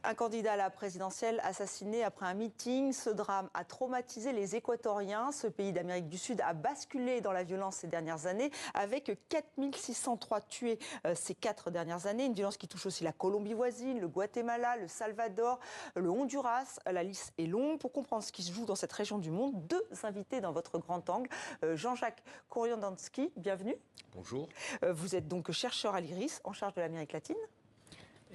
Un candidat à la présidentielle assassiné après un meeting. Ce drame a traumatisé les Équatoriens. Ce pays d'Amérique du Sud a basculé dans la violence ces dernières années, avec 4603 tués ces 4 dernières années. Une violence qui touche aussi la Colombie voisine, le Guatemala, le Salvador, le Honduras. La liste est longue. Pour comprendre ce qui se joue dans cette région du monde, 2 invités dans votre grand angle. Jean-Jacques Koriandansky, bienvenue. Bonjour. Vous êtes donc chercheur à l'IRIS, en charge de l'Amérique latine.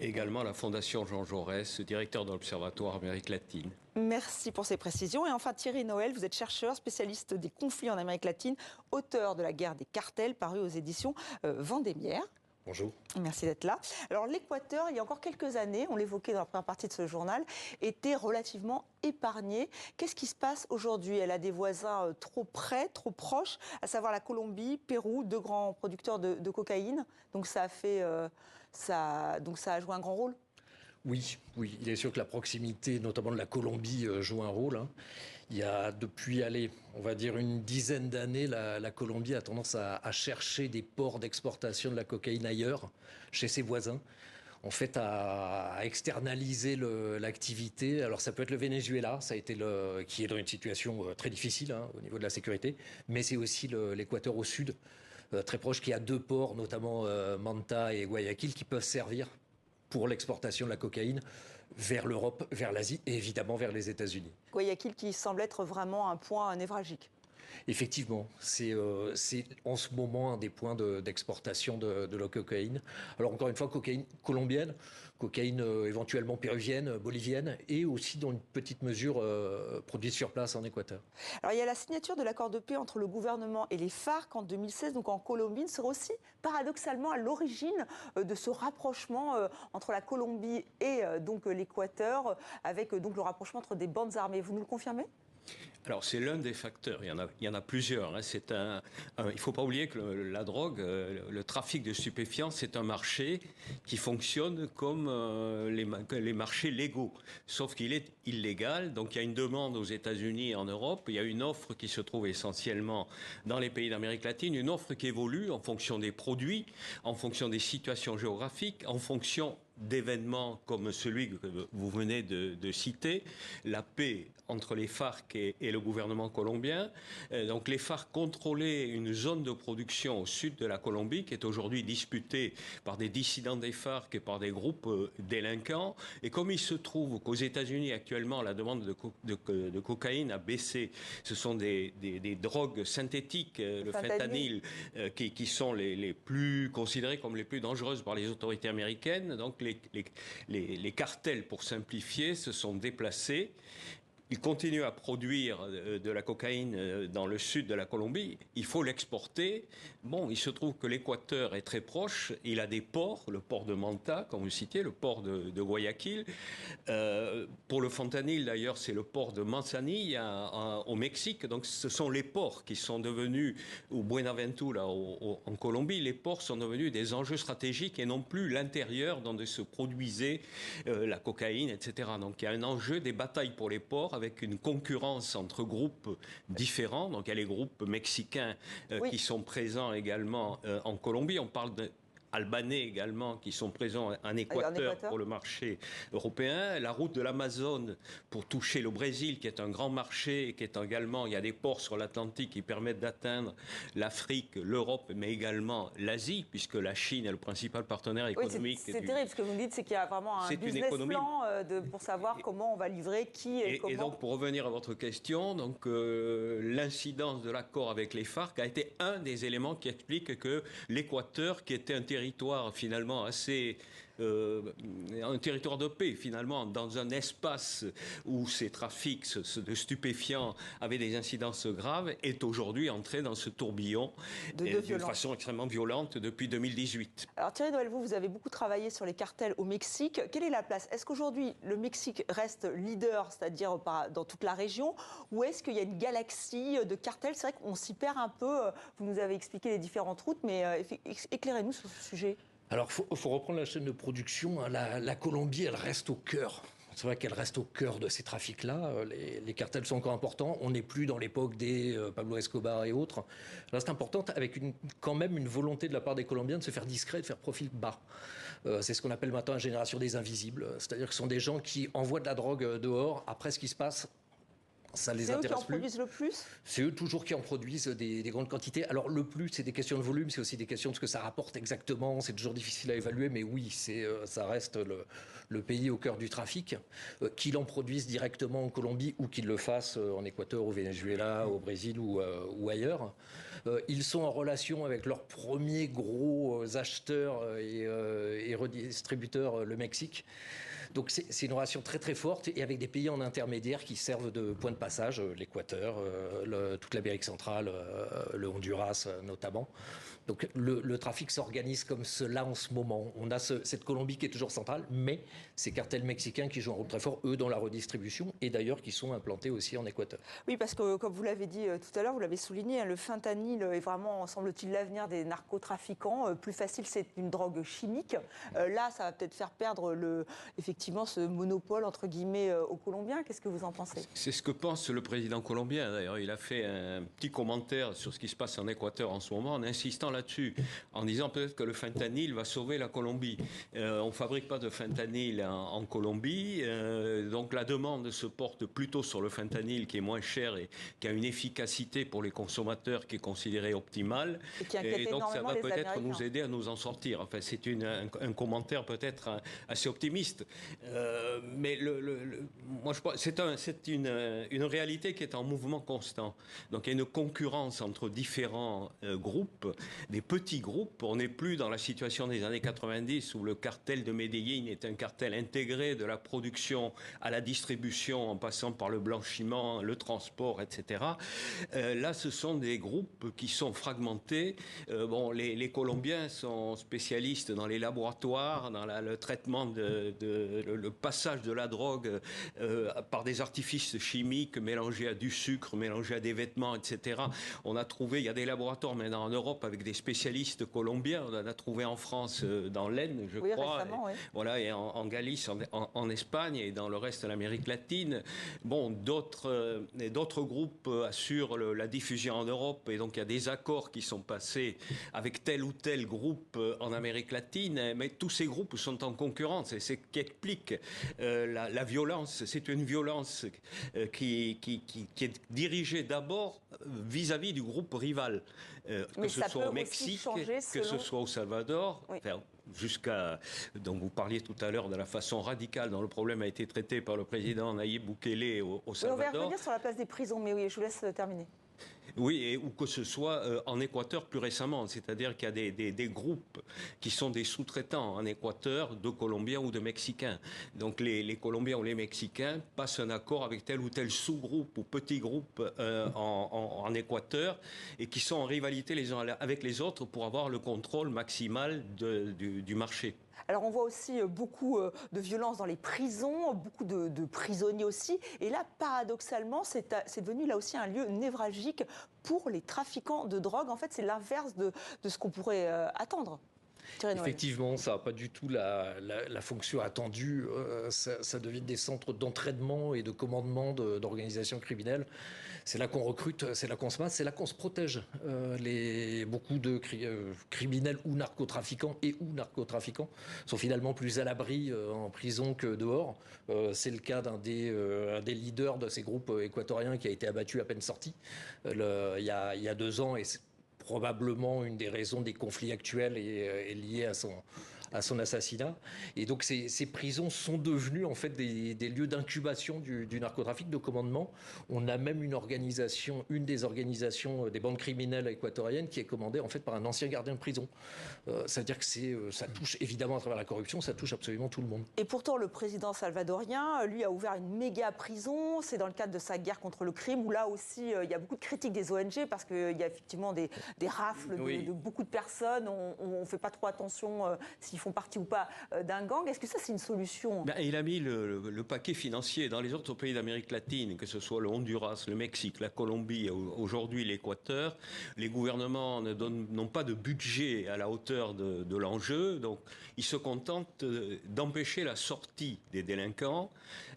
Et également à la Fondation Jean Jaurès, directeur de l'Observatoire Amérique latine. Merci pour ces précisions. Et enfin, Thierry Noël, vous êtes chercheur, spécialiste des conflits en Amérique latine, auteur de La guerre des cartels, paru aux éditions Vendémiaire. Bonjour. Merci d'être là. Alors l'Équateur, il y a encore quelques années, on l'évoquait dans la première partie de ce journal, était relativement épargné. Qu'est-ce qui se passe aujourd'hui? Elle a des voisins trop près, trop proches, à savoir la Colombie, Pérou, 2 grands producteurs de cocaïne. Donc ça a joué un grand rôle. Oui, il est sûr que la proximité, notamment de la Colombie, joue un rôle. Il y a depuis, on va dire une dizaine d'années, la Colombie a tendance à chercher des ports d'exportation de la cocaïne ailleurs, chez ses voisins. En fait, à externaliser l'activité. Alors, ça peut être le Venezuela, qui est dans une situation très difficile au niveau de la sécurité, mais c'est aussi l'Équateur au sud, très proche, qui a 2 ports, notamment Manta et Guayaquil, qui peuvent servir pour l'exportation de la cocaïne vers l'Europe, vers l'Asie et évidemment vers les États-Unis. Guayaquil qui semble être vraiment un point névralgique. Effectivement, c'est en ce moment un des points d'exportation de la cocaïne. Alors encore une fois, cocaïne colombienne, cocaïne éventuellement péruvienne, bolivienne et aussi dans une petite mesure produite sur place en Équateur. Alors il y a la signature de l'accord de paix entre le gouvernement et les FARC en 2016, donc en Colombie, sera aussi paradoxalement à l'origine de ce rapprochement entre la Colombie et donc l'Équateur, avec donc le rapprochement entre des bandes armées. Vous nous le confirmez ? Alors c'est l'un des facteurs, il y en a plusieurs. Il ne faut pas oublier que la drogue, le trafic de stupéfiants, c'est un marché qui fonctionne comme les marchés légaux. Sauf qu'il est illégal, donc il y a une demande aux États-Unis et en Europe, il y a une offre qui se trouve essentiellement dans les pays d'Amérique latine, une offre qui évolue en fonction des produits, en fonction des situations géographiques, en fonction d'événements comme celui que vous venez de citer, la paix entre les FARC et le gouvernement colombien. Donc les FARC contrôlaient une zone de production au sud de la Colombie qui est aujourd'hui disputée par des dissidents des FARC et par des groupes délinquants. Et comme il se trouve qu'aux États-Unis actuellement la demande de cocaïne a baissé, ce sont des drogues synthétiques, le fentanyl, qui sont les plus considérées comme les plus dangereuses par les autorités américaines. Donc les cartels, pour simplifier, se sont déplacés. Ils continuent à produire de la cocaïne dans le sud de la Colombie. Il faut l'exporter. Bon, il se trouve que l'Équateur est très proche. Il a des ports, le port de Manta, comme vous citiez, le port de Guayaquil. Pour le fentanyl, d'ailleurs, c'est le port de Manzanilla au Mexique. Donc, ce sont les ports qui sont devenus, ou Buenaventura en Colombie, les ports sont devenus des enjeux stratégiques et non plus l'intérieur dont se produisait la cocaïne, etc. Donc, il y a un enjeu des batailles pour les ports, avec une concurrence entre groupes différents. Donc il y a les groupes mexicains qui sont présents également en Colombie. On parle d'Albanais également qui sont présents en Équateur pour le marché européen. La route de l'Amazone pour toucher le Brésil, qui est un grand marché, qui est également, il y a des ports sur l'Atlantique qui permettent d'atteindre l'Afrique, l'Europe, mais également l'Asie, puisque la Chine est le principal partenaire économique. Oui, c'est terrible. Ce que vous me dites, c'est qu'il y a vraiment un business plan pour savoir comment on va livrer, qui et comment. Et donc, pour revenir à votre question, donc l'incidence de l'accord avec les FARC a été un des éléments qui explique que l'Équateur, qui était un territoire finalement assez un territoire de paix finalement, dans un espace où ces trafics de stupéfiants avaient des incidences graves, est aujourd'hui entré dans ce tourbillon d'une façon extrêmement violente depuis 2018. Alors Thierry Noël, vous avez beaucoup travaillé sur les cartels au Mexique. Quelle est la place? Est-ce qu'aujourd'hui le Mexique reste leader, c'est-à-dire dans toute la région, ou est-ce qu'il y a une galaxie de cartels? C'est vrai qu'on s'y perd un peu. Vous nous avez expliqué les différentes routes, mais éclairez-nous sur ce sujet. Alors, il faut reprendre la chaîne de production. La Colombie, elle reste au cœur C'est vrai qu'elle reste au cœur de ces trafics-là. Les cartels sont encore importants. On n'est plus dans l'époque des Pablo Escobar et autres. Elle reste importante avec quand même une volonté de la part des Colombiens de se faire discret, de faire profil bas. C'est ce qu'on appelle maintenant la génération des invisibles. C'est-à-dire que ce sont des gens qui envoient de la drogue dehors. Après, ce qui se passe, ça les intéresse plus. C'est eux qui en produisent le plus ? C'est eux toujours qui en produisent des grandes quantités. Alors le plus, c'est des questions de volume, c'est aussi des questions de ce que ça rapporte exactement. C'est toujours difficile à évaluer, mais oui, ça reste le pays au cœur du trafic. Qu'ils en produisent directement en Colombie ou qu'ils le fassent en Équateur, au Venezuela, au Brésil ou ailleurs. Ils sont en relation avec leurs premiers gros acheteurs et redistributeurs, le Mexique. Donc c'est une relation très très forte et avec des pays en intermédiaire qui servent de point de passage, l'Équateur, toute l'Amérique centrale, le Honduras notamment. Donc le trafic s'organise comme cela en ce moment. On a cette Colombie qui est toujours centrale, mais ces cartels mexicains qui jouent un rôle très fort, eux, dans la redistribution et d'ailleurs qui sont implantés aussi en Équateur. Oui, parce que comme vous l'avez dit tout à l'heure, vous l'avez souligné, le fentanyl est vraiment, semble-t-il, l'avenir des narcotrafiquants. Plus facile, c'est une drogue chimique. Là, ça va peut-être faire perdre effectivement ce monopole, entre guillemets, aux Colombiens. Qu'est-ce que vous en pensez ? C'est ce que pense le président colombien. D'ailleurs, il a fait un petit commentaire sur ce qui se passe en Équateur en ce moment, en insistant là-dessus, en disant peut-être que le fentanyl va sauver la Colombie. On ne fabrique pas de fentanyl en Colombie, donc la demande se porte plutôt sur le fentanyl qui est moins cher et qui a une efficacité pour les consommateurs qui est considérée optimale. Et donc ça va peut-être nous aider à nous en sortir. Enfin, c'est un commentaire peut-être assez optimiste. Mais moi, je pense c'est une réalité qui est en mouvement constant. Donc il y a une concurrence entre différents groupes, des petits groupes. On n'est plus dans la situation des années 90 où le cartel de Medellín est un cartel intégré de la production à la distribution en passant par le blanchiment, le transport, etc. Là, ce sont des groupes qui sont fragmentés. Les Colombiens sont spécialistes dans les laboratoires, dans le traitement le passage de la drogue par des artifices chimiques mélangés à du sucre, mélangés à des vêtements, etc. On a trouvé, il y a des laboratoires maintenant en Europe avec des spécialistes colombiens. On en a trouvé en France, dans l'Aisne, je crois. Récemment, oui. Voilà, et en Galice, en Espagne et dans le reste de l'Amérique latine. Bon, d'autres groupes assurent la diffusion en Europe et donc il y a des accords qui sont passés avec tel ou tel groupe en Amérique latine, mais tous ces groupes sont en concurrence et c'est ce qui explique la violence. C'est une violence qui est dirigée d'abord vis-à-vis du groupe rival, que ce soit au Mexique, que ce soit au Salvador, oui. Enfin, donc vous parliez tout à l'heure de la façon radicale dont le problème a été traité par le président Nayib Bukele au Salvador. Oui, on va revenir sur la place des prisons, mais oui, je vous laisse terminer. Oui, ou que ce soit en Équateur plus récemment, c'est-à-dire qu'il y a des groupes qui sont des sous-traitants en Équateur de Colombiens ou de Mexicains. Donc les Colombiens ou les Mexicains passent un accord avec tel ou tel sous-groupe ou petit groupe en Équateur et qui sont en rivalité les uns avec les autres pour avoir le contrôle maximal du marché. Alors on voit aussi beaucoup de violence dans les prisons, beaucoup de prisonniers aussi. Et là, paradoxalement, c'est devenu là aussi un lieu névralgique pour les trafiquants de drogue. En fait, c'est l'inverse de ce qu'on pourrait attendre. Effectivement, ça n'a pas du tout la fonction attendue. Ça devient des centres d'entraînement et de commandement d'organisations criminelles. C'est là qu'on recrute, c'est là qu'on se masse, c'est là qu'on se protège. Beaucoup de criminels ou narcotrafiquants sont finalement plus à l'abri en prison que dehors. C'est le cas d'un des leaders de ces groupes équatoriens qui a été abattu à peine sorti il y a 2 ans et probablement une des raisons des conflits actuels est liée à son assassinat. Et donc ces prisons sont devenues en fait des lieux d'incubation du narcotrafic, de commandement. On a même une des organisations des bandes criminelles équatoriennes qui est commandée en fait par un ancien gardien de prison. C'est-à-dire que ça touche évidemment à travers la corruption, ça touche absolument tout le monde. Et pourtant le président salvadorien, lui, a ouvert une méga prison. C'est dans le cadre de sa guerre contre le crime où là aussi il y a beaucoup de critiques des ONG parce qu'il y a effectivement des rafles de beaucoup de personnes. On ne fait pas trop attention s'il font partie ou pas d'un gang. Est-ce que ça, c'est une solution? Il a mis le paquet financier dans les autres pays d'Amérique latine, que ce soit le Honduras, le Mexique, la Colombie, aujourd'hui l'Équateur. Les gouvernements n'ont pas de budget à la hauteur de l'enjeu, donc ils se contentent d'empêcher la sortie des délinquants.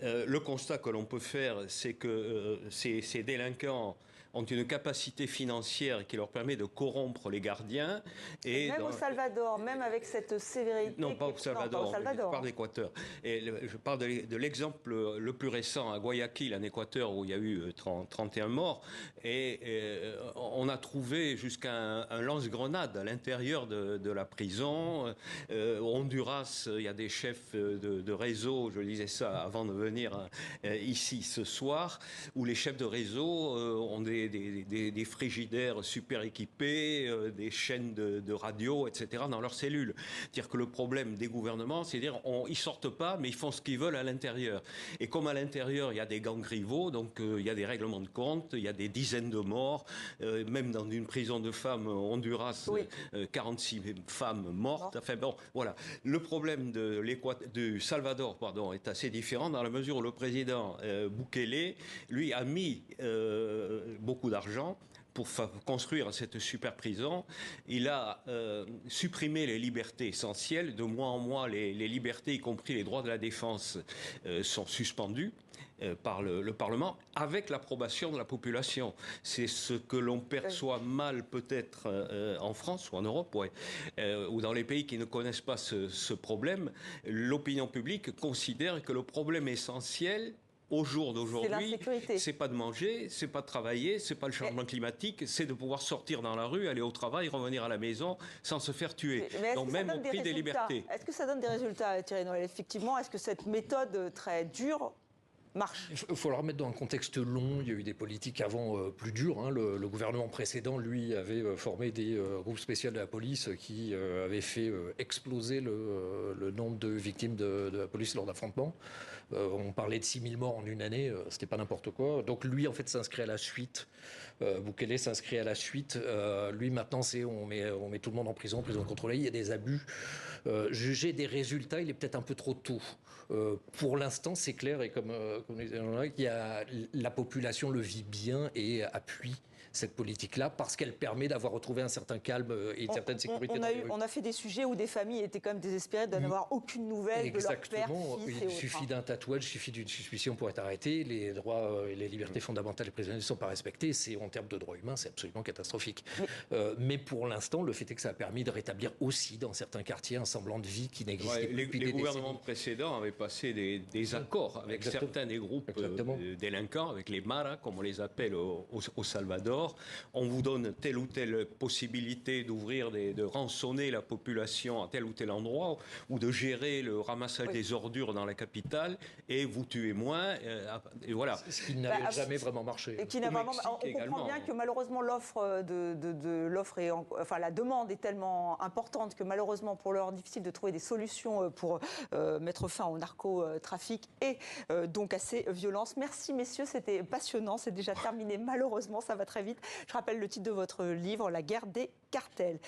Le constat que l'on peut faire, c'est que ces délinquants ont une capacité financière qui leur permet de corrompre les gardiens. Et même au Salvador, même avec cette sévérité... Non, pas au Salvador, je parle d'Équateur. Et je parle de l'exemple le plus récent à Guayaquil, en Équateur, où il y a eu 31 morts. Et on a trouvé jusqu'à un lance-grenade à l'intérieur de la prison. Au Honduras, il y a des chefs de réseau, je disais ça avant de venir ici ce soir, où les chefs de réseau ont des frigidaires super équipés, des chaînes de radio, etc. dans leurs cellules. C'est-à-dire que le problème des gouvernements, c'est dire ils sortent pas, mais ils font ce qu'ils veulent à l'intérieur. Et comme à l'intérieur, il y a des gangs rivaux, donc il y a des règlements de compte, il y a des dizaines de morts, même dans une prison de femmes Honduras, oui. 46 femmes mortes. Enfin bon, voilà. Le problème du Salvador, est assez différent dans la mesure où le président Bukele, lui, a mis beaucoup d'argent pour construire cette super prison. Il a supprimé les libertés essentielles. De mois en mois, les libertés, y compris les droits de la défense, sont suspendus par le Parlement, avec l'approbation de la population. C'est ce que l'on perçoit mal peut-être en France ou en Europe, ou dans les pays qui ne connaissent pas ce problème. L'opinion publique considère que le problème essentiel au jour d'aujourd'hui, c'est pas de manger, c'est pas de travailler, c'est pas le changement climatique, c'est de pouvoir sortir dans la rue, aller au travail, revenir à la maison sans se faire tuer. Donc même au prix des libertés. Est-ce que ça donne des résultats, Thierry Noël? Effectivement, est-ce que cette méthode très dure marche? Il faut le remettre dans un contexte long. Il y a eu des politiques avant plus dures. Hein. Le gouvernement précédent, lui, avait formé des groupes spéciaux de la police qui avaient fait exploser le nombre de victimes de la police lors d'affrontements. On parlait de 6000 morts en une année, c'était pas n'importe quoi. Donc lui, en fait, s'inscrit à la suite. Bukele s'inscrit à la suite. Lui, maintenant, on met tout le monde en prison contrôlée. Il y a des abus. Juger des résultats, il est peut-être un peu trop tôt. Pour l'instant, c'est clair, et comme la population le vit bien et appuie cette politique-là parce qu'elle permet d'avoir retrouvé un certain calme et une certaine sécurité. On a fait des sujets où des familles étaient quand même désespérées de n'avoir aucune nouvelle de leur père, fils Il suffit d'un tatouage, il suffit d'une suspicion pour être arrêté. Les droits et les libertés fondamentales des prisonniers ne sont pas respectés. C'est, en termes de droits humains, c'est absolument catastrophique. Mais pour l'instant, le fait est que ça a permis de rétablir aussi dans certains quartiers un semblant de vie qui n'existait plus depuis des décennies. Les gouvernements précédents avaient passé des accords avec certains des groupes délinquants, avec les maras, comme on les appelle au Salvador. On vous donne telle ou telle possibilité d'ouvrir, de rançonner la population à tel ou tel endroit, ou de gérer le ramassage des ordures dans la capitale, et vous tuez moins. Et voilà. Ce qui n'a jamais vraiment marché. Et on comprend bien que malheureusement la demande est tellement importante que malheureusement pour l'heure difficile de trouver des solutions pour mettre fin au narcotrafic et donc à ces violences. Merci messieurs, c'était passionnant, c'est déjà terminé malheureusement, ça va très vite. Je rappelle le titre de votre livre, La guerre des cartels.